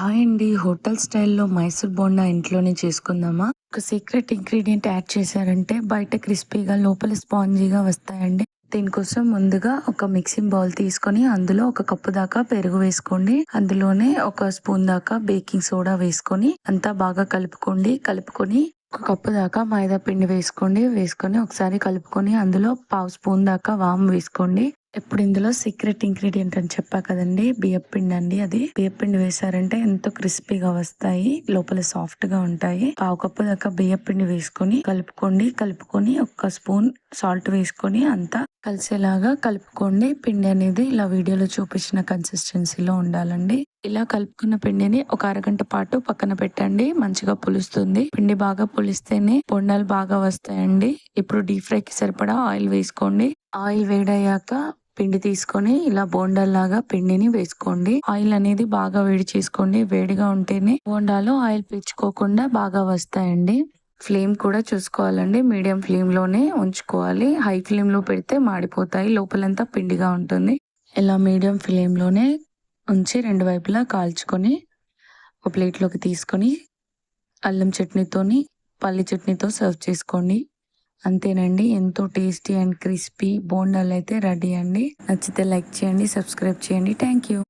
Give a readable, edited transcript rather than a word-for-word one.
Hi అండి. Hotel స్టైల్‌లో మైసూర్ బోండా ఇంట్లోనే చేసుకుందామా? ఒక సీక్రెట్ ఇంగ్రీడియంట్ యాడ్ చేశారంటే బయట క్రిస్పీగా లోపల స్పాంజీగా వస్తాయండి. దీనికోసం ముందుగా ఒక మిక్సింగ్ బౌల్ తీసుకొని అందులో ఒక కప్పు దాకా పెరుగు వేసుకోండి. అందులోనే ఒక స్పూన్ దాకా బేకింగ్ సోడా వేసుకొని అంతా బాగా కలుపుకొని ఒక కప్పు దాకా మైదా పిండి వేసుకొని ఒకసారి కలుపుకొని అందులో పావు స్పూన్ దాకా వాము వేసుకోండి. ఇప్పుడు ఇందులో సీక్రెట్ ఇంగ్రీడియంట్ అని చెప్పా కదండి, బియ్యపిండి అండి. అది బియ్యపిండి వేసారంటే ఎంతో క్రిస్పీగా వస్తాయి, లోపల సాఫ్ట్ గా ఉంటాయి. పావు కప్పు దాకా బియ్యపిండి వేసుకొని కలుపుకొని ఒక స్పూన్ సాల్ట్ వేసుకొని అంతా కలిసేలాగా కలుపుకోండి. పిండి అనేది ఇలా వీడియోలో చూపించిన కన్సిస్టెన్సీలో ఉండాలండి. ఇలా కలుపుకున్న పిండిని ఒక అరగంట పాటు పక్కన పెట్టండి. మంచిగా పులుస్తుంది. పిండి బాగా పులిస్తేనే బొండాలు బాగా వస్తాయండి. ఇప్పుడు డీప్ ఫ్రైకి సరిపడా ఆయిల్ వేసుకోండి. ఆయిల్ వేడయ్యాక పిండి తీసుకొని ఇలా బోండాల్లాగా పిండిని వేసుకోండి. ఆయిల్ అనేది బాగా వేడి చేసుకోండి. వేడిగా ఉంటేనే బోండాలు ఆయిల్ పీల్చుకోకుండా బాగా వస్తాయండి. ఫ్లేమ్ కూడా చూసుకోవాలండి. మీడియం ఫ్లేమ్ లోనే ఉంచుకోవాలి. హై ఫ్లేమ్ లో పెడితే మాడిపోతాయి, లోపలంతా పిండిగా ఉంటుంది. ఇలా మీడియం ఫ్లేమ్ లోనే ఉంచి రెండు వైపులా కాల్చుకొని ఒక ప్లేట్లోకి తీసుకొని అల్లం చట్నీతోని పల్లి చట్నీతో సర్వ్ చేసుకోండి. అంతేనండి, ఎంతో టేస్టీ అండ్ క్రిస్పీ బోండాలు అయితే రెడీ అండి. నచ్చితే లైక్ చేయండి, సబ్స్క్రైబ్ చేయండి. Thank you.